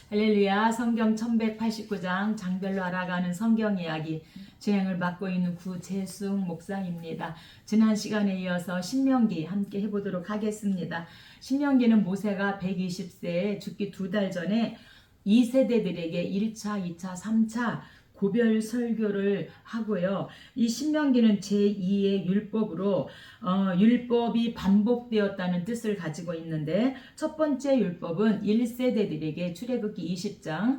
할렐루야. 성경 1189장 장별로 알아가는 성경 이야기 진행을 맡고 있는 구재숙 목사입니다. 지난 시간에 이어서 신명기 함께 해보도록 하겠습니다. 신명기는 모세가 120세에 죽기 2달 전에 2세대들에게 1차, 2차, 3차 고별 설교를 하고요. 이 신명기는 제2의 율법으로 율법이 반복되었다는 뜻을 가지고 있는데, 첫 번째 율법은 1세대들에게 출애굽기 20장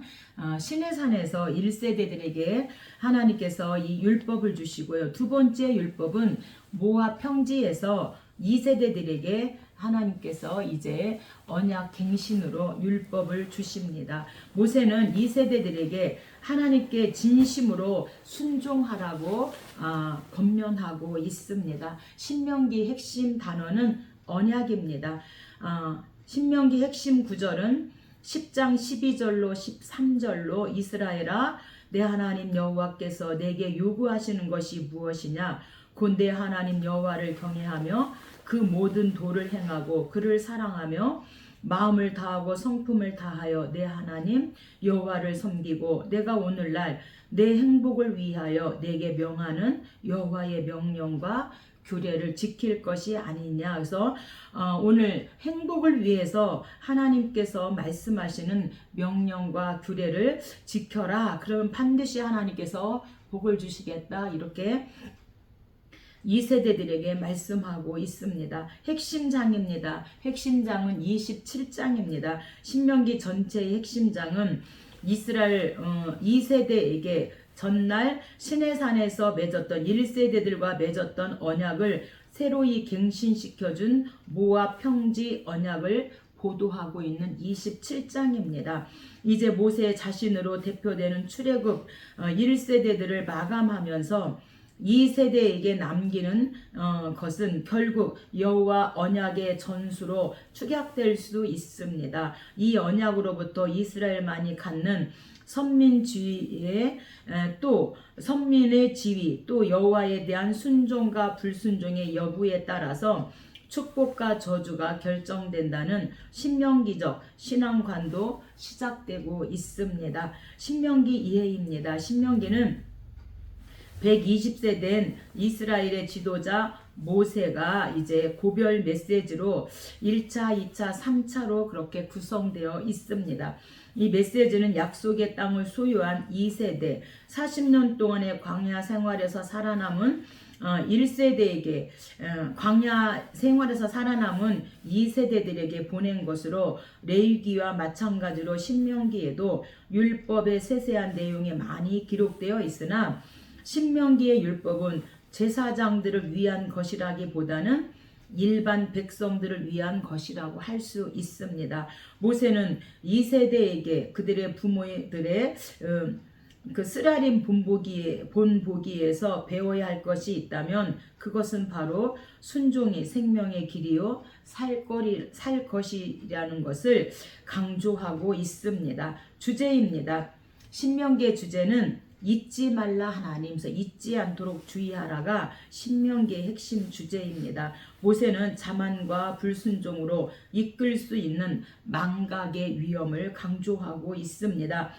시내산에서 1세대들에게 하나님께서 이 율법을 주시고요. 두 번째 율법은 모압 평지에서 2세대들에게 하나님께서 이제 언약 갱신으로 율법을 주십니다. 모세는 2세대들에게 하나님께 진심으로 순종하라고 권면하고 있습니다. 신명기 핵심 단어는 언약입니다. 신명기 핵심 구절은 10장 12절로 13절로 이스라엘아, 내 하나님 여호와께서 내게 요구하시는 것이 무엇이냐? 곧 내 하나님 여호와를 경외하며 그 모든 도를 행하고 그를 사랑하며 마음을 다하고 성품을 다하여 내 하나님 여호와를 섬기고, 내가 오늘날 내 행복을 위하여 내게 명하는 여호와의 명령과 규례를 지킬 것이 아니냐. 그래서 오늘 행복을 위해서 하나님께서 말씀하시는 명령과 규례를 지켜라. 그러면 반드시 하나님께서 복을 주시겠다. 이렇게 2세대들에게 말씀하고 있습니다. 핵심장입니다. 핵심장은 27장입니다. 신명기 전체의 핵심장은 이스라엘 2세대에게 전날 시내산에서 맺었던 1세대들과 맺었던 언약을 새로이 갱신시켜준 모압 평지 언약을 보도하고 있는 27장입니다. 이제 모세 자신으로 대표되는 출애굽 1세대들을 마감하면서 2세대에게 남기는 것은 결국 여호와 언약의 전수로 축약될 수 있습니다. 이 언약으로부터 이스라엘만이 갖는 선민주의의 또 선민의 지위, 또 여호와에 대한 순종과 불순종의 여부에 따라서 축복과 저주가 결정된다는 신명기적 신앙관도 시작되고 있습니다. 신명기 이해입니다. 신명기는 120세 된 이스라엘의 지도자 모세가 이제 고별 메시지로 1차, 2차, 3차로 그렇게 구성되어 있습니다. 이 메시지는 약속의 땅을 소유한 2세대, 40년 동안의 광야 생활에서 살아남은 1세대에게 광야 생활에서 살아남은 2세대들에게 보낸 것으로, 레위기와 마찬가지로 신명기에도 율법의 세세한 내용이 많이 기록되어 있으나 신명기의 율법은 제사장들을 위한 것이라기보다는 일반 백성들을 위한 것이라고 할 수 있습니다. 모세는 2세대에게 그들의 부모들의 그 쓰라림 본보기에서 배워야 할 것이 있다면 그것은 바로 순종이 생명의 길이요 살 것이라는 것을 강조하고 있습니다. 주제입니다. 신명기의 주제는 잊지 말라 하나님서 잊지 않도록 주의하라가 신명기의 핵심 주제입니다. 모세는 자만과 불순종으로 이끌 수 있는 망각의 위험을 강조하고 있습니다.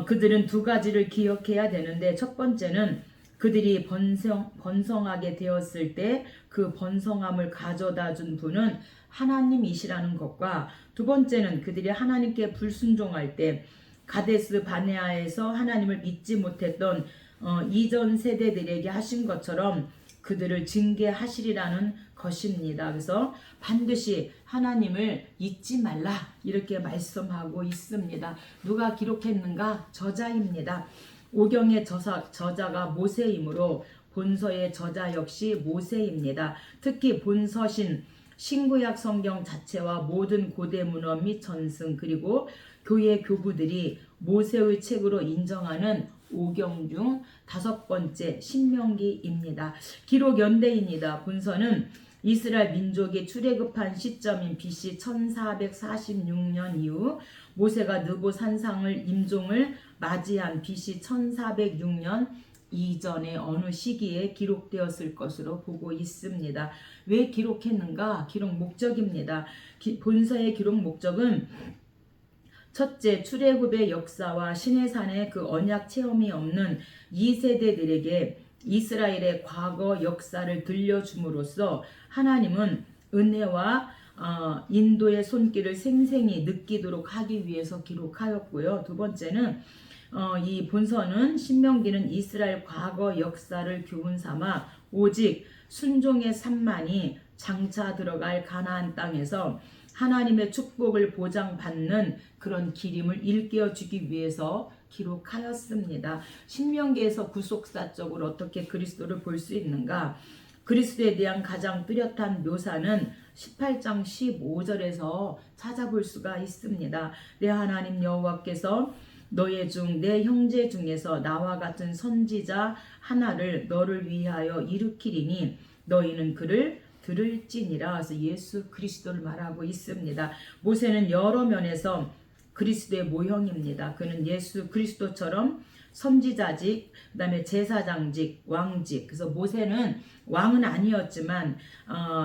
그들은 두 가지를 기억해야 되는데, 첫 번째는 그들이 번성하게 되었을 때 그 번성함을 가져다 준 분은 하나님이시라는 것과, 두 번째는 그들이 하나님께 불순종할 때 가데스 바네아에서 하나님을 믿지 못했던 이전 세대들에게 하신 것처럼 그들을 징계하시리라는 것입니다. 그래서 반드시 하나님을 잊지 말라 이렇게 말씀하고 있습니다. 누가 기록했는가? 저자입니다. 오경의 저자가 모세이므로 본서의 저자 역시 모세입니다. 특히 본서신 신구약 성경 자체와 모든 고대 문헌 및 전승, 그리고 교회 교부들이 모세의 책으로 인정하는 오경 중 5번째 신명기입니다. 기록 연대입니다. 본서는 이스라엘 민족이 출애굽한 시점인 BC 1446년 이후 모세가 느보 산상을 임종을 맞이한 BC 1406년 이전의 어느 시기에 기록되었을 것으로 보고 있습니다. 왜 기록했는가? 기록 목적입니다. 본서의 기록 목적은 첫째, 출애굽의 역사와 시내산의 그 언약 체험이 없는 2세대들에게 이스라엘의 과거 역사를 들려줌으로써 하나님은 은혜와 인도의 손길을 생생히 느끼도록 하기 위해서 기록하였고요. 두 번째는 이 본서는 신명기는 이스라엘 과거 역사를 교훈 삼아 오직 순종의 산만이 장차 들어갈 가나안 땅에서 하나님의 축복을 보장받는 그런 기림을 일깨워주기 위해서 기록하였습니다. 신명기에서 구속사적으로 어떻게 그리스도를 볼 수 있는가? 그리스도에 대한 가장 뚜렷한 묘사는 18장 15절에서 찾아볼 수가 있습니다. 내 하나님 여호와께서 너의 중 내 형제 중에서 나와 같은 선지자 하나를 너를 위하여 일으키리니 너희는 그를 들을지니라. 그래서 예수 그리스도를 말하고 있습니다. 모세는 여러 면에서 그리스도의 모형입니다. 그는 예수 그리스도처럼 선지자직, 그 다음에 제사장직, 왕직. 그래서 모세는 왕은 아니었지만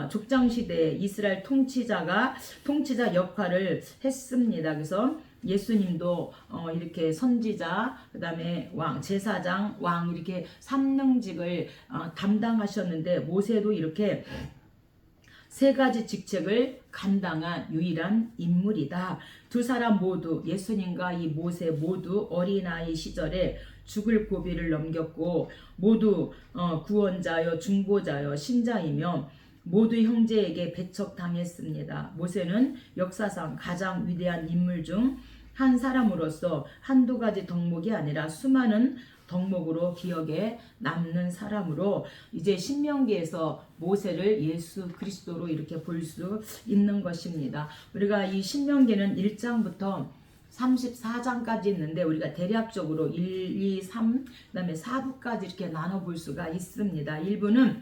족장시대에 이스라엘 통치자 역할을 했습니다. 그래서 예수님도 이렇게 선지자, 그 다음에 왕, 제사장, 왕 이렇게 삼능직을 담당하셨는데 모세도 이렇게 세 가지 직책을 감당한 유일한 인물이다. 두 사람 모두 예수님과 이 모세 모두 어린아이 시절에 죽을 고비를 넘겼고 모두 구원자여 중보자여 신자이며 모두 형제에게 배척당했습니다. 모세는 역사상 가장 위대한 인물 중 한 사람으로서 한두 가지 덕목이 아니라 수많은 덕목으로 기억에 남는 사람으로 이제 신명기에서 모세를 예수 그리스도로 이렇게 볼 수 있는 것입니다. 우리가 이 신명기는 1장부터 34장까지 있는데 우리가 대략적으로 1, 2, 3, 그 다음에 4부까지 이렇게 나눠볼 수가 있습니다. 1부는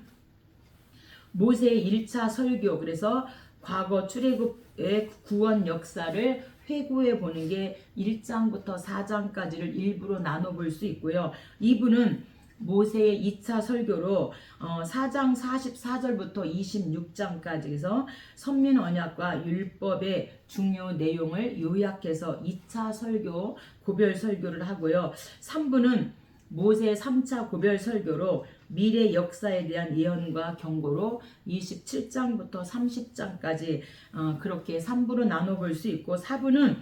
모세의 1차 설교, 그래서 과거 출애굽의 구원 역사를 회고해 보는 게 1장부터 4장까지를 일부로 나눠볼 수 있고요. 2부는 모세의 2차 설교로 4장 44절부터 26장까지 해서 선민 언약과 율법의 중요 내용을 요약해서 2차 설교, 고별 설교를 하고요. 3부는 모세의 3차 고별 설교로 미래 역사에 대한 예언과 경고로 27장부터 30장까지 그렇게 3부로 나눠볼 수 있고 4부는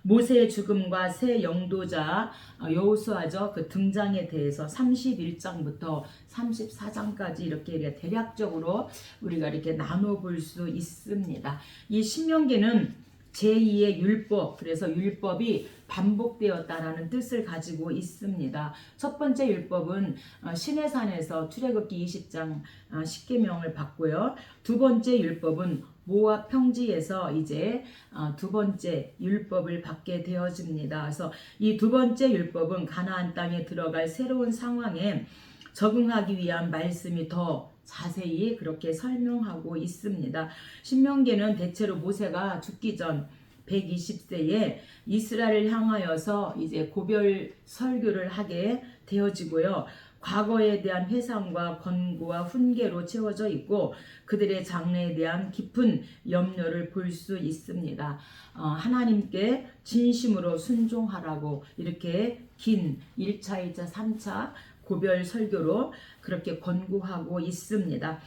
모세의 죽음과 새 영도자 여호수아죠. 그 등장에 대해서 31장부터 34장까지 이렇게 대략적으로 우리가 이렇게 나눠볼 수 있습니다. 이 신명기는 제2의 율법, 그래서 율법이 반복되었다라는 뜻을 가지고 있습니다. 첫 번째 율법은 시내산에서 출애굽기 20장 10계명을 받고요. 두 번째 율법은 모압 평지에서 이제 두 번째 율법을 받게 되어집니다. 그래서 이 두 번째 율법은 가나안 땅에 들어갈 새로운 상황에 적응하기 위한 말씀이 더 자세히 그렇게 설명하고 있습니다. 신명기는 대체로 모세가 죽기 전 120세에 이스라엘을 향하여서 이제 고별 설교를 하게 되어지고요. 과거에 대한 회상과 권고와 훈계로 채워져 있고 그들의 장래에 대한 깊은 염려를 볼 수 있습니다. 하나님께 진심으로 순종하라고 이렇게 긴 1차, 2차, 3차 고별 설교로 그렇게 권고하고 있습니다.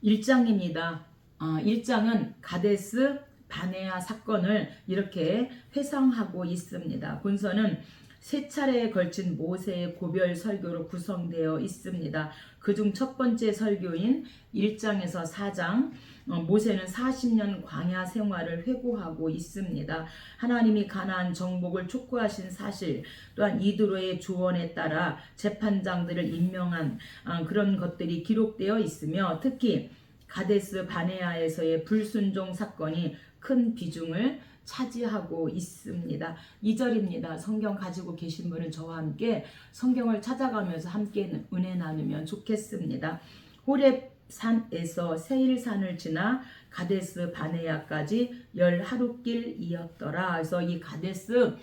1장입니다. 1장은 가데스 바네아 사건을 이렇게 회상하고 있습니다. 본서는 세 차례에 걸친 모세의 고별 설교로 구성되어 있습니다. 그중 첫 번째 설교인 1장에서 4장, 모세는 40년 광야 생활을 회고하고 있습니다. 하나님이 가나안 정복을 촉구하신 사실, 또한 이드로의 조언에 따라 재판장들을 임명한 그런 것들이 기록되어 있으며 특히 가데스 바네아에서의 불순종 사건이 큰 비중을 차지하고 있습니다. 2절입니다. 성경 가지고 계신 분은 저와 함께 성경을 찾아가면서 함께 은혜 나누면 좋겠습니다. 호렙산에서 세일산을 지나 가데스 바네아까지 10하루길이었더라. 그래서 이 가데스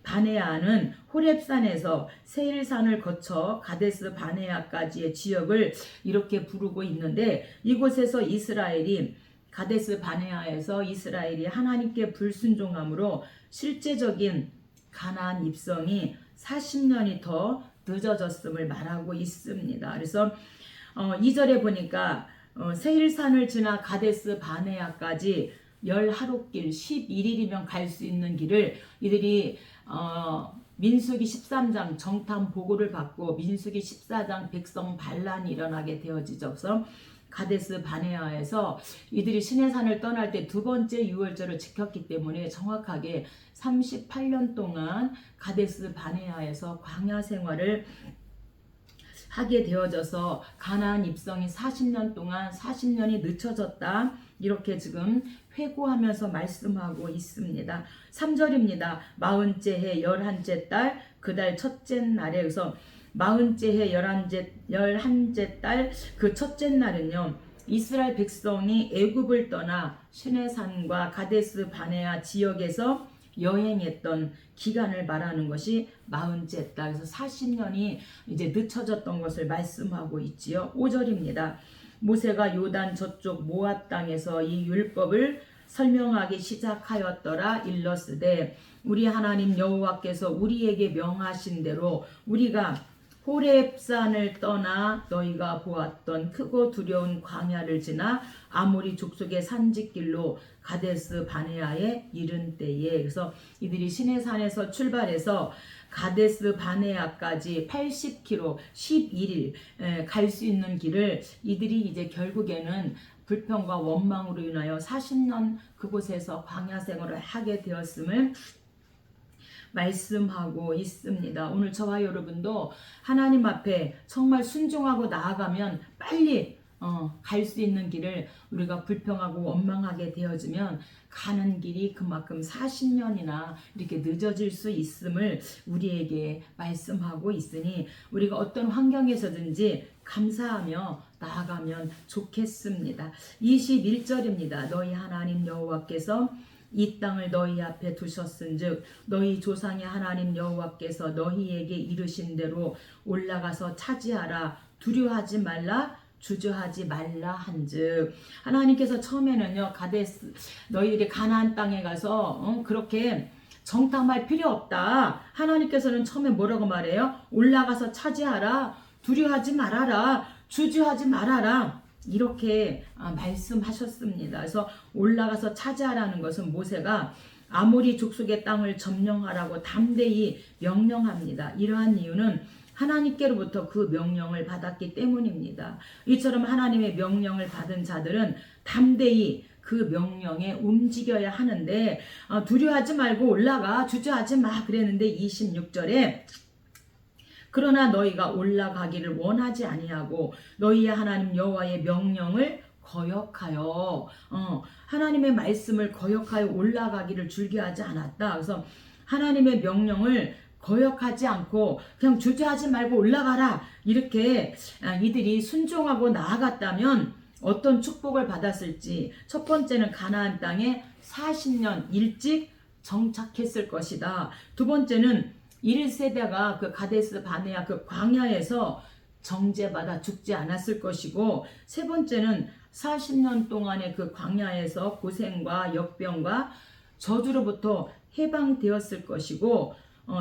바네아는 호렙산에서 세일산을 거쳐 가데스 바네아까지의 지역을 이렇게 부르고 있는데 이곳에서 이스라엘이 가데스 바네아에서 이스라엘이 하나님께 불순종함으로 실제적인 가나안 입성이 40년이 더 늦어졌음을 말하고 있습니다. 그래서 2절에 보니까 세일산을 지나 가데스 바네아까지 10하루길 11일이면 갈 수 있는 길을 이들이 민수기 13장 정탐 보고를 받고 민수기 14장 백성 반란이 일어나게 되어지죠. 가데스 바네아에서 이들이 시내산을 떠날 때 두 번째 유월절을 지켰기 때문에 정확하게 38년 동안 가데스 바네아에서 광야 생활을 하게 되어져서 가나안 입성이 40년 동안 40년이 늦춰졌다. 이렇게 지금 회고하면서 말씀하고 있습니다. 3절입니다. 40째 해 11째 달 그 달 첫째 날에 그래서 40째 해 11째 달 그 첫째 날은요. 이스라엘 백성이 애굽을 떠나 시내산과 가데스 바네아 지역에서 여행했던 기간을 말하는 것이 40째 달. 그래서 40년이 이제 늦춰졌던 것을 말씀하고 있지요. 5절입니다. 모세가 요단 저쪽 모압 땅에서 이 율법을 설명하기 시작하였더라. 일러스되 우리 하나님 여호와께서 우리에게 명하신 대로 우리가 호렙산을 떠나 너희가 보았던 크고 두려운 광야를 지나 아모리 족속의 산지길로 가데스 바네아에 이른 때에 그래서 이들이 시내산에서 출발해서 가데스 바네아까지 80km 11일 갈 수 있는 길을 이들이 이제 결국에는 불평과 원망으로 인하여 40년 그곳에서 광야 생활을 하게 되었음을 말씀하고 있습니다. 오늘 저와 여러분도 하나님 앞에 정말 순종하고 나아가면 빨리 갈 수 있는 길을 우리가 불평하고 원망하게 되어지면 가는 길이 그만큼 40년이나 이렇게 늦어질 수 있음을 우리에게 말씀하고 있으니 우리가 어떤 환경에서든지 감사하며 나아가면 좋겠습니다. 21절입니다. 너희 하나님 여호와께서 이 땅을 너희 앞에 두셨은즉 너희 조상의 하나님 여호와께서 너희에게 이르신 대로 올라가서 차지하라. 두려워하지 말라. 주저하지 말라 한즉 하나님께서 처음에는요 가데스 너희들이 가나안 땅에 가서 그렇게 정탐할 필요 없다. 하나님께서는 처음에 뭐라고 말해요? 올라가서 차지하라. 두려워하지 말아라. 주저하지 말아라. 이렇게 말씀하셨습니다. 그래서 올라가서 차지하라는 것은 모세가 아모리 족속의 땅을 점령하라고 담대히 명령합니다. 이러한 이유는 하나님께로부터 그 명령을 받았기 때문입니다. 이처럼 하나님의 명령을 받은 자들은 담대히 그 명령에 움직여야 하는데 두려워하지 말고 올라가 주저하지 마 그랬는데 26절에 그러나 너희가 올라가기를 원하지 아니하고 너희의 하나님 여호와의 명령을 거역하여 하나님의 말씀을 거역하여 올라가기를 즐겨하지 않았다. 그래서 하나님의 명령을 거역하지 않고 그냥 주저하지 말고 올라가라 이렇게 이들이 순종하고 나아갔다면 어떤 축복을 받았을지 첫 번째는 가나안 땅에 40년 일찍 정착했을 것이다. 두 번째는 1세대가 그 가데스 바네아 그 광야에서 정죄받아 죽지 않았을 것이고 세 번째는 40년 동안의 그 광야에서 고생과 역병과 저주로부터 해방되었을 것이고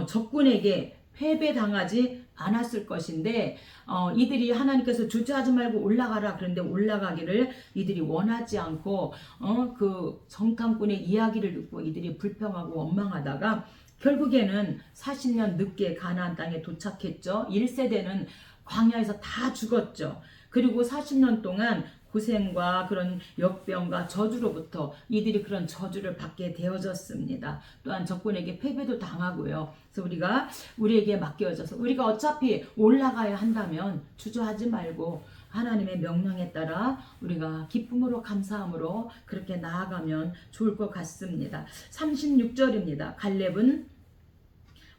적군에게 패배당하지 않았을 것인데 이들이 하나님께서 주저하지 말고 올라가라 그런데 올라가기를 이들이 원하지 않고 그 정탐꾼의 이야기를 듣고 이들이 불평하고 원망하다가 결국에는 40년 늦게 가나안 땅에 도착했죠. 1세대는 광야에서 다 죽었죠. 그리고 40년 동안 고생과 그런 역병과 저주로부터 이들이 그런 저주를 받게 되어졌습니다. 또한 적군에게 패배도 당하고요. 그래서 우리에게 맡겨져서 우리가 어차피 올라가야 한다면 주저하지 말고 하나님의 명령에 따라 우리가 기쁨으로 감사함으로 그렇게 나아가면 좋을 것 같습니다. 36절입니다. 갈렙은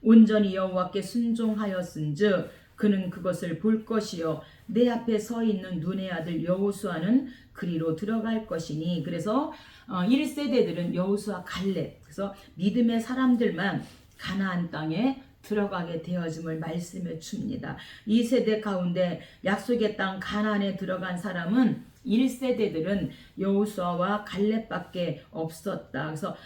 온전히 여호와께 순종하였은즉 그는 그것을 볼 것이요 내 앞에 서 있는 눈의 아들 여호수아는 그리로 들어갈 것이니 그래서 1세대들은 여호수아 갈렙 그래서 믿음의 사람들만 가나안 땅에 들어가게 되어짐을 말씀해 줍니다. 2세대 가운데 약속의 땅 가나안에 들어간 사람은 1세대들은 여호수아와 갈렙밖에 없었다. 그래서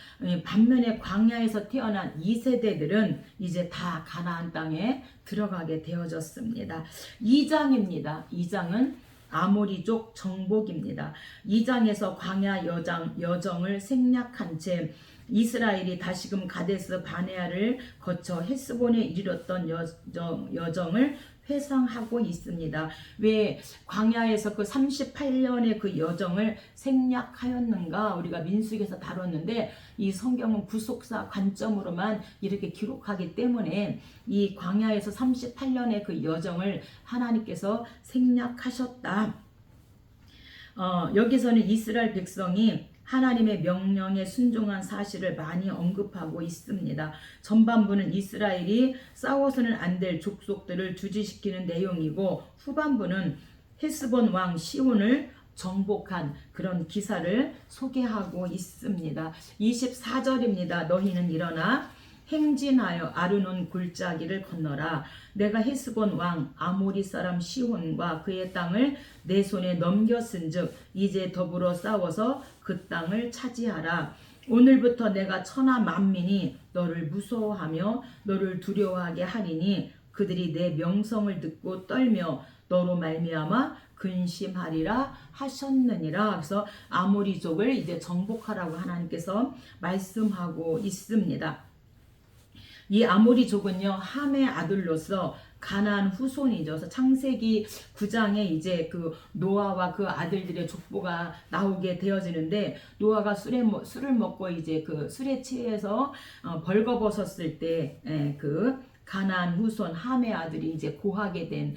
반면에 광야에서 태어난 2세대들은 이제 다 가나안 땅에 들어가게 되어졌습니다. 2장입니다. 2장은 아모리족 정복입니다. 2장에서 광야 여정을 생략한 채 이스라엘이 다시금 가데스 바네아를 거쳐 헤스본에 이르렀던 여정을 회상하고 있습니다. 왜 광야에서 그 38년의 그 여정을 생략하였는가 우리가 민수기에서 다뤘는데 이 성경은 구속사 관점으로만 이렇게 기록하기 때문에 이 광야에서 38년의 그 여정을 하나님께서 생략하셨다. 여기서는 이스라엘 백성이 하나님의 명령에 순종한 사실을 많이 언급하고 있습니다. 전반부는 이스라엘이 싸워서는 안 될 족속들을 주지시키는 내용이고 후반부는 헤스본 왕 시온을 정복한 그런 기사를 소개하고 있습니다. 24절입니다. 너희는 일어나 행진하여 아르논 골짜기를 건너라. 내가 헤스본 왕 아모리 사람 시온과 그의 땅을 내 손에 넘겼은즉 이제 더불어 싸워서 그 땅을 차지하라. 오늘부터 내가 천하 만민이 너를 무서워하며 너를 두려워하게 하리니 그들이 내 명성을 듣고 떨며 너로 말미암아 근심하리라 하셨느니라. 그래서 아모리족을 이제 정복하라고 하나님께서 말씀하고 있습니다. 이 아모리족은요 함의 아들로서 가나안 후손이죠. 그래서 창세기 9장에 이제 그 노아와 그 아들들의 족보가 나오게 되어지는데 노아가 술을 먹고 이제 그 술에 취해서 벌거벗었을 때 그 가나안 후손 함의 아들이 이제 고하게 된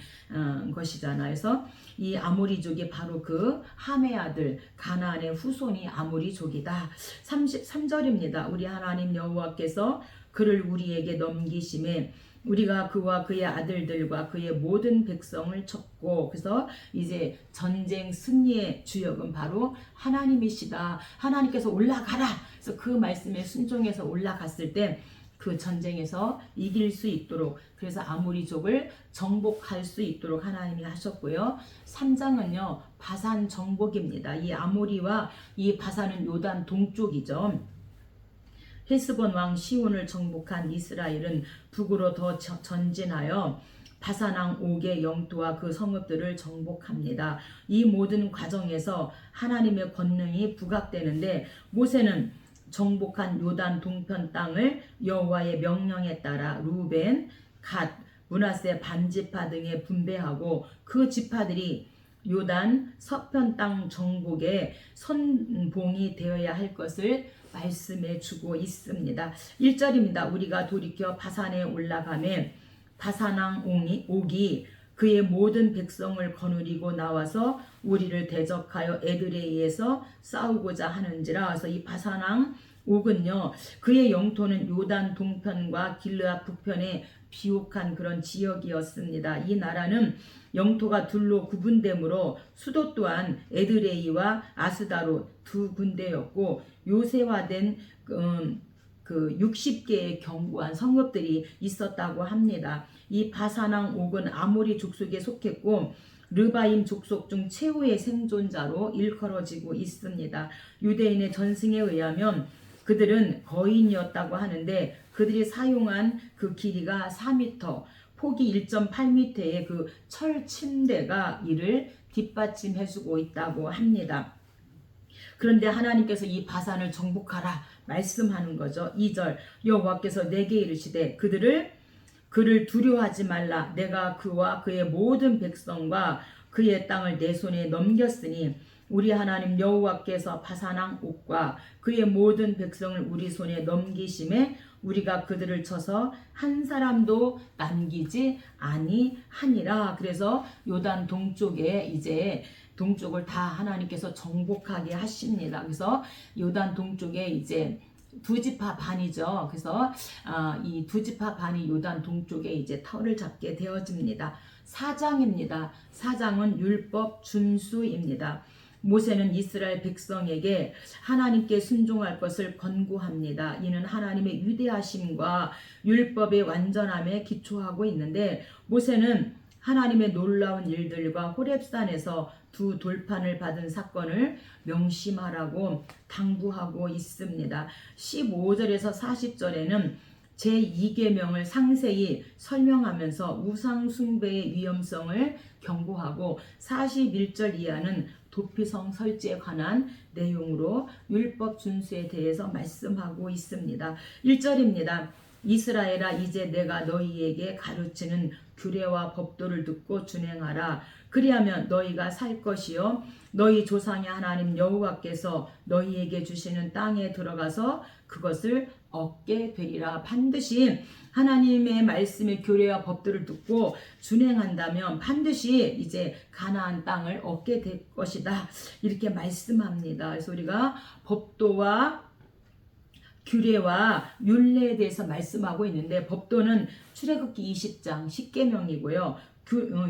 것이잖아요. 그래서 이 아모리족이 바로 그 함의 아들 가나안의 후손이 아모리족이다. 33절입니다. 우리 하나님 여호와께서 그를 우리에게 넘기심에 우리가 그와 그의 아들들과 그의 모든 백성을 쳤고 그래서 이제 전쟁 승리의 주역은 바로 하나님이시다. 하나님께서 올라가라. 그래서 그 말씀에 순종해서 올라갔을 때 그 전쟁에서 이길 수 있도록 그래서 아모리족을 정복할 수 있도록 하나님이 하셨고요. 3장은요 바산 정복입니다. 이 아모리와 이 바산은 요단 동쪽이죠. 헤스본 왕 시온을 정복한 이스라엘은 북으로 더 전진하여 바산왕 옥의 영토와 그 성읍들을 정복합니다. 이 모든 과정에서 하나님의 권능이 부각되는데 모세는 정복한 요단 동편 땅을 여호와의 명령에 따라 루벤, 갓, 므낫세 반지파 등에 분배하고 그 지파들이 요단 서편 땅 정복에 선봉이 되어야 할 것을 말씀해 주고 있습니다. 1절입니다. 우리가 돌이켜 바산에 올라가매 바산왕 옥이 그의 모든 백성을 거느리고 나와서 우리를 대적하여 에드레이에서 싸우고자 하는지라. 그래서 이 바산왕 옥은요 그의 영토는 요단 동편과 길르앗 북편에 비옥한 그런 지역이었습니다. 이 나라는 영토가 둘로 구분되므로 수도 또한 에드레이와 아스다로 두 군데였고 요새화된 그 60개의 견고한 성읍들이 있었다고 합니다. 이 바산왕 옥은 아모리 족속에 속했고 르바임 족속 중 최후의 생존자로 일컬어지고 있습니다. 유대인의 전승에 의하면 그들은 거인이었다고 하는데 그들이 사용한 그 길이가 4m, 폭이 1.8m의 그 철 침대가 이를 뒷받침해주고 있다고 합니다. 그런데 하나님께서 이 바산을 정복하라 말씀하는 거죠. 2절 여호와께서 내게 이르시되 그를 두려워하지 말라. 내가 그와 그의 모든 백성과 그의 땅을 내 손에 넘겼으니 우리 하나님 여호와께서 바산왕 옥과 그의 모든 백성을 우리 손에 넘기심에 우리가 그들을 쳐서 한 사람도 남기지 아니하니라. 그래서 요단 동쪽에 이제 동쪽을 다 하나님께서 정복하게 하십니다. 그래서 요단 동쪽에 이제 두 지파 반이죠. 그래서 이 두 지파 반이 요단 동쪽에 이제 터를 잡게 되어집니다. 4장입니다. 4장은 율법 준수입니다. 모세는 이스라엘 백성에게 하나님께 순종할 것을 권고합니다. 이는 하나님의 위대하심과 율법의 완전함에 기초하고 있는데 모세는 하나님의 놀라운 일들과 호렙산에서 두 돌판을 받은 사건을 명심하라고 당부하고 있습니다. 15절에서 40절에는 제2계명을 상세히 설명하면서 우상 숭배의 위험성을 경고하고 41절 이하는 도피성 설치에 관한 내용으로 율법 준수에 대해서 말씀하고 있습니다. 1절입니다. 이스라엘아 이제 내가 너희에게 가르치는 규례와 법도를 듣고 준행하라. 그리하면 너희가 살 것이요 너희 조상의 하나님 여호와께서 너희에게 주시는 땅에 들어가서 그것을 얻게 되리라. 반드시 하나님의 말씀의 교례와 법들을 듣고 준행한다면 반드시 이제 가나안 땅을 얻게 될 것이다. 이렇게 말씀합니다. 그래서 우리가 법도와 규례와 율례에 대해서 말씀하고 있는데 법도는 출애굽기 20장 10계명이고요.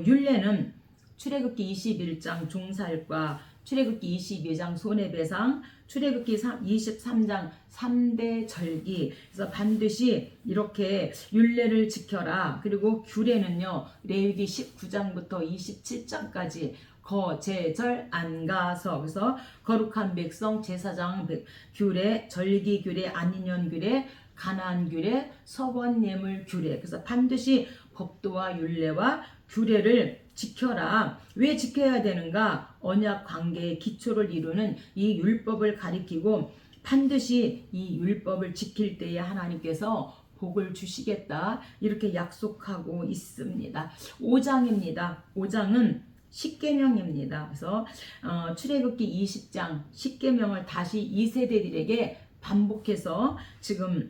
율례는 출애굽기 21장 종살과 출애굽기 22장 손해배상, 출애굽기 23장 3대 절기. 그래서 반드시 이렇게 율례를 지켜라. 그리고 규례는요. 레위기 19장부터 27장까지 거제절 안가서 그래서 거룩한 백성 제사장 규례 절기 규례 안인년 규례 가나안 규례 서원 예물 규례. 그래서 반드시 법도와 율례와 규례를 지켜라. 왜 지켜야 되는가? 언약 관계의 기초를 이루는 이 율법을 가리키고 반드시 이 율법을 지킬 때에 하나님께서 복을 주시겠다. 이렇게 약속하고 있습니다. 5장입니다. 5장은 10계명입니다. 그래서 출애굽기 20장 10계명을 다시 2세대들에게 반복해서 지금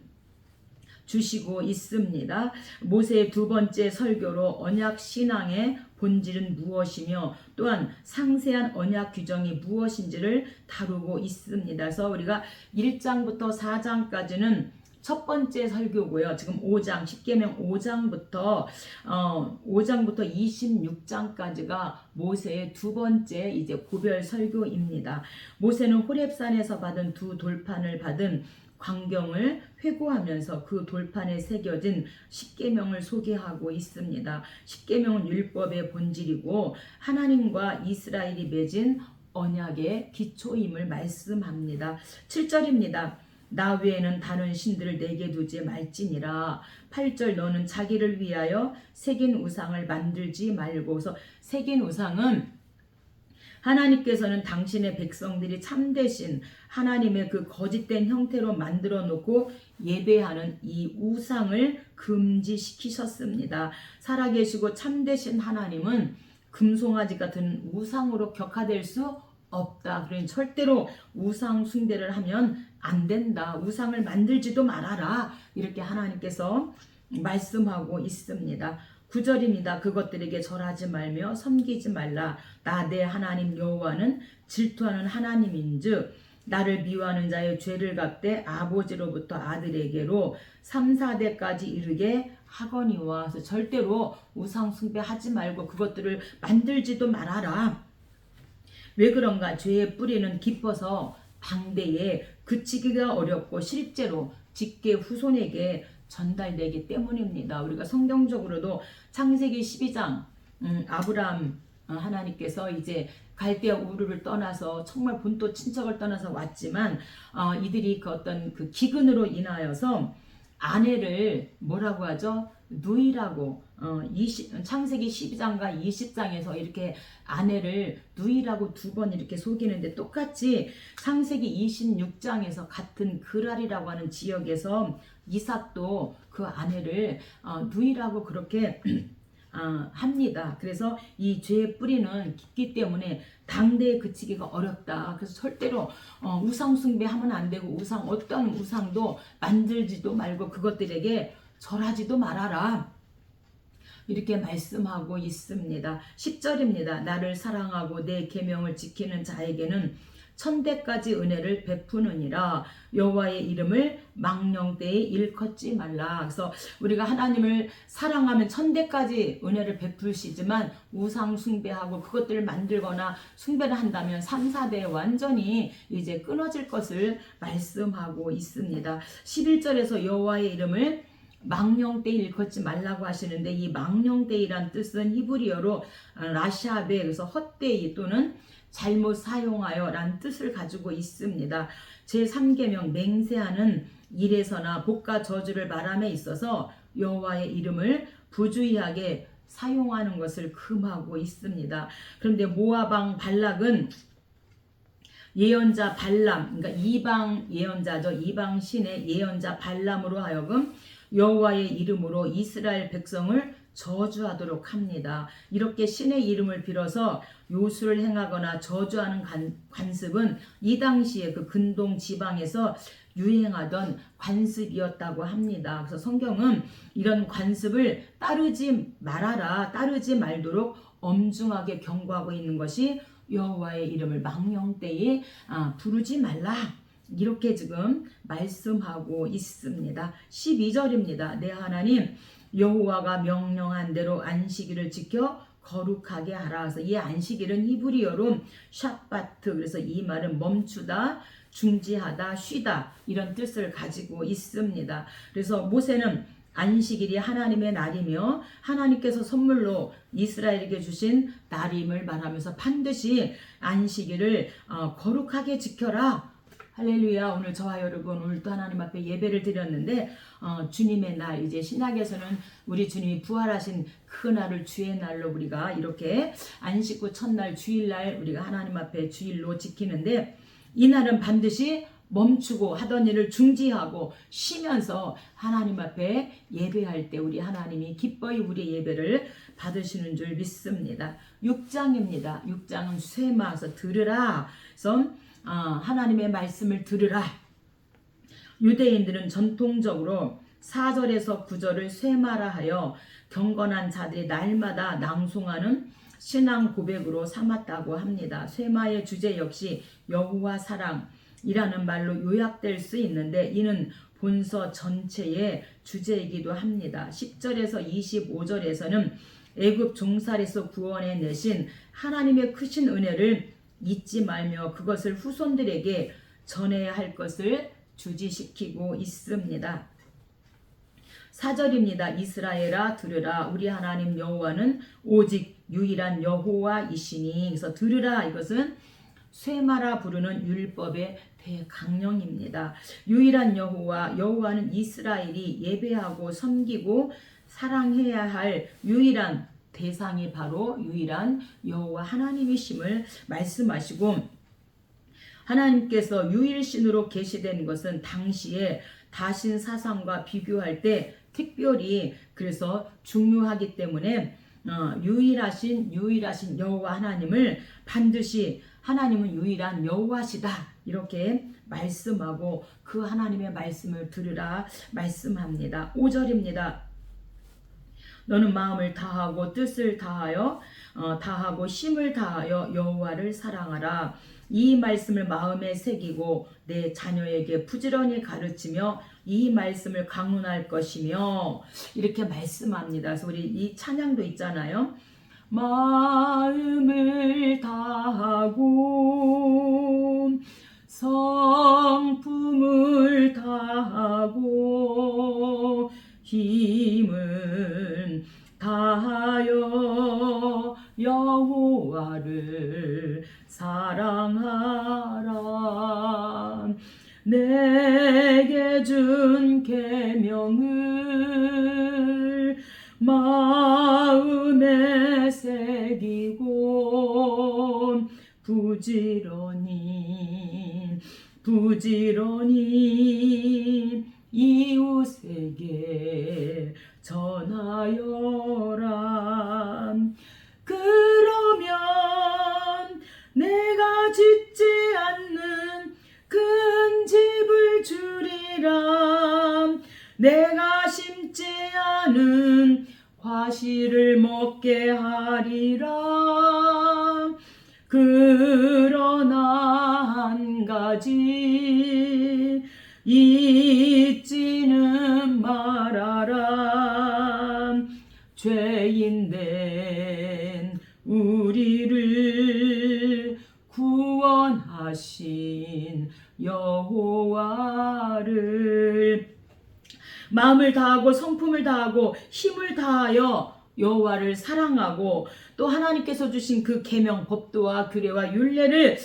주시고 있습니다. 모세의 두 번째 설교로 언약 신앙의 본질은 무엇이며 또한 상세한 언약 규정이 무엇인지를 다루고 있습니다. 그래서 우리가 1장부터 4장까지는 첫 번째 설교고요. 지금 5장 10계명 5장부터 26장까지가 모세의 두 번째 이제 고별 설교입니다. 모세는 호렙산에서 받은 두 돌판을 받은 광경을 회고하면서 그 돌판에 새겨진 10계명을 소개하고 있습니다. 10계명은 율법의 본질이고 하나님과 이스라엘이 맺은 언약의 기초임을 말씀합니다. 7절입니다. 나 외에는 다른 신들을 내게 두지 말지니라. 8절 너는 자기를 위하여 새긴 우상을 만들지 말고. 그래서 새긴 우상은 하나님께서는 당신의 백성들이 참되신 하나님의 그 거짓된 형태로 만들어 놓고 예배하는 이 우상을 금지시키셨습니다. 살아계시고 참되신 하나님은 금송아지 같은 우상으로 격화될 수 없다. 그러니 절대로 우상 숭배를 하면 안 된다. 우상을 만들지도 말아라. 이렇게 하나님께서 말씀하고 있습니다. 9절입니다. 그것들에게 절하지 말며 섬기지 말라. 나 내 하나님 여호와는 질투하는 하나님인즉 나를 미워하는 자의 죄를 갚되 아버지로부터 아들에게로 3, 4대까지 이르게 하거니와. 그래서 절대로 우상 숭배하지 말고 그것들을 만들지도 말아라. 왜 그런가? 죄의 뿌리는 깊어서 방대에 그치기가 어렵고 실제로 직계 후손에게 전달되기 때문입니다. 우리가 성경적으로도 창세기 12장 아브라함 하나님께서 이제 갈대아 우르를 떠나서 정말 본토 친척을 떠나서 왔지만 이들이 그 어떤 그 기근으로 인하여서 아내를 뭐라고 하죠? 누이라고 창세기 12장과 20장에서 이렇게 아내를 누이라고 두 번 이렇게 속이는데 똑같이 창세기 26장에서 같은 그랄이라고 하는 지역에서 이삭도 그 아내를 누이라고 그렇게 합니다. 그래서 이 죄의 뿌리는 깊기 때문에 당대에 그치기가 어렵다. 그래서 절대로 우상 숭배하면 안 되고 어떤 우상도 만들지도 말고 그것들에게 절하지도 말아라. 이렇게 말씀하고 있습니다. 10절입니다. 나를 사랑하고 내 계명을 지키는 자에게는 천대까지 은혜를 베푸느니라. 여호와의 이름을 망령되이 일컫지 말라. 그래서 우리가 하나님을 사랑하면 천대까지 은혜를 베푸시지만 우상 숭배하고 그것들을 만들거나 숭배를 한다면 3, 4대 완전히 이제 끊어질 것을 말씀하고 있습니다. 11절에서 여호와의 이름을 망령되이 일컫지 말라고 하시는데, 이 망령되이란 뜻은 히브리어로 라샤베, 그래서 헛되이 또는 잘못 사용하여 라는 뜻을 가지고 있습니다. 제3계명 맹세하는 일에서나 복과 저주를 말함에 있어서 여호와의 이름을 부주의하게 사용하는 것을 금하고 있습니다. 그런데 모압 왕 발락은 예언자 발람, 그러니까 이방 예언자죠. 이방 신의 예언자 발람으로 하여금 여호와의 이름으로 이스라엘 백성을 저주하도록 합니다. 이렇게 신의 이름을 빌어서 요술을 행하거나 저주하는 관습은 이 당시에 그 근동 지방에서 유행하던 관습이었다고 합니다. 그래서 성경은 이런 관습을 따르지 말아라, 따르지 말도록 엄중하게 경고하고 있는 것이 여호와의 이름을 망령되이 부르지 말라, 이렇게 지금 말씀하고 있습니다. 12절입니다. 내 하나님 여호와가 명령한 대로 안식일을 지켜 거룩하게 하라. 그래서 이 안식일은 히브리어로 샤바트, 그래서 이 말은 멈추다, 중지하다, 쉬다, 이런 뜻을 가지고 있습니다. 그래서 모세는 안식일이 하나님의 날이며 하나님께서 선물로 이스라엘에게 주신 날임을 말하면서 반드시 안식일을 거룩하게 지켜라. 할렐루야. 오늘 저와 여러분 오늘 또 하나님 앞에 예배를 드렸는데 주님의 날, 이제 신약에서는 우리 주님이 부활하신 그 날을 주의 날로 우리가 이렇게 안식 후 첫날 주일날 우리가 하나님 앞에 주일로 지키는데, 이 날은 반드시 멈추고 하던 일을 중지하고 쉬면서 하나님 앞에 예배할 때 우리 하나님이 기뻐히 우리의 예배를 받으시는 줄 믿습니다. 6장입니다. 6장은 쇠마서 들으라. 그래서 하나님의 말씀을 들으라. 유대인들은 전통적으로 4절에서 9절을 쇠마라 하여 경건한 자들이 날마다 낭송하는 신앙 고백으로 삼았다고 합니다. 쇠마의 주제 역시 여호와 사랑이라는 말로 요약될 수 있는데, 이는 본서 전체의 주제이기도 합니다. 10절에서 25절에서는 애굽 종살이에서 구원해 내신 하나님의 크신 은혜를 잊지 말며 그것을 후손들에게 전해야 할 것을 주지시키고 있습니다. 4절입니다. 이스라엘아 들으라. 우리 하나님 여호와는 오직 유일한 여호와이시니. 그래서 들으라, 이것은 쇠마라 부르는 율법의 대강령입니다. 유일한 여호와, 여호와는 이스라엘이 예배하고 섬기고 사랑해야 할 유일한 대상이 바로 유일한 여호와 하나님이심을 말씀하시고, 하나님께서 유일신으로 계시된 것은 당시에 다신 사상과 비교할 때 특별히 그래서 중요하기 때문에 유일하신 여호와 하나님을 반드시 하나님은 유일한 여호와시다, 이렇게 말씀하고 그 하나님의 말씀을 들으라 말씀합니다. 5절입니다. 너는 마음을 다하고 뜻을 다하여 다하고 힘을 다하여 여호와를 사랑하라. 이 말씀을 마음에 새기고 내 자녀에게 부지런히 가르치며 이 말씀을 강론할 것이며, 이렇게 말씀합니다. 그래서 우리 이 찬양도 있잖아요. 마음을 다하고 성품을 다하고 힘을 다하여 여호와를 사랑하라. 내게 준 계명을 마음에 새기고 부지런히 이웃에게 전하여라. 그러면 내가 짓지 않는 큰 집을 주리라. 내가 심지 않은 과실을 먹게 하리라. 그러나 한 가지 잊지는 말아라. 죄인된 우리를 구원하신 여호와를. 마음을 다하고 성품을 다하고 힘을 다하여 여호와를 사랑하고 또 하나님께서 주신 그 계명 법도와 규례와 율례를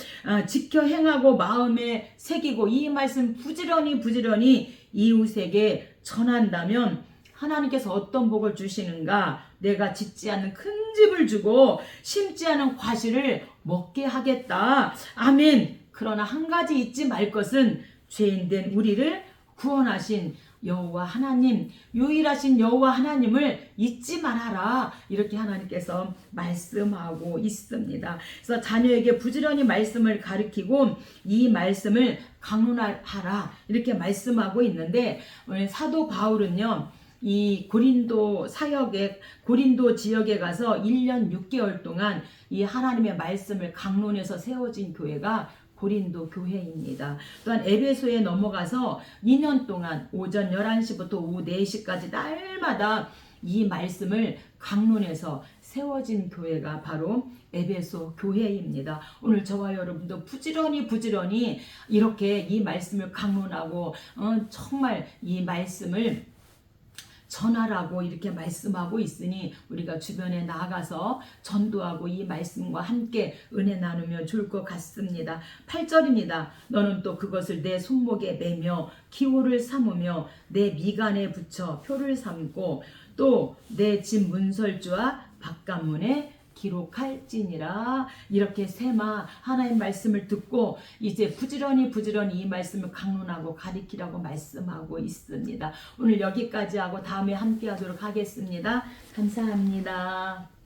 지켜 행하고 마음에 새기고 이 말씀 부지런히 이웃에게 전한다면 하나님께서 어떤 복을 주시는가? 내가 짓지 않는 큰 집을 주고 심지 않은 과실을 먹게 하겠다. 아멘. 그러나 한 가지 잊지 말 것은 죄인된 우리를 구원하신 여호와 하나님, 유일하신 여호와 하나님을 잊지 말아라. 이렇게 하나님께서 말씀하고 있습니다. 그래서 자녀에게 부지런히 말씀을 가르치고 이 말씀을 강론하라. 이렇게 말씀하고 있는데 사도 바울은요. 이 고린도 사역에 고린도 지역에 가서 1년 6개월 동안 이 하나님의 말씀을 강론해서 세워진 교회가 고린도 교회입니다. 또한 에베소에 넘어가서 2년 동안 오전 11시부터 오후 4시까지 날마다 이 말씀을 강론해서 세워진 교회가 바로 에베소 교회입니다. 오늘 저와 여러분도 부지런히 이렇게 이 말씀을 강론하고 정말 이 말씀을 전하라고 이렇게 말씀하고 있으니 우리가 주변에 나가서 전도하고 이 말씀과 함께 은혜 나누면 좋을 것 같습니다. 8절입니다. 너는 또 그것을 내 손목에 매며 기호를 삼으며 내 미간에 붙여 표를 삼고 또 내 집 문설주와 바깥문에 기록할지니라. 이렇게 세마 하나님 말씀을 듣고 이제 부지런히 이 말씀을 강론하고 가리키라고 말씀하고 있습니다. 오늘 여기까지 하고 다음에 함께 하도록 하겠습니다. 감사합니다.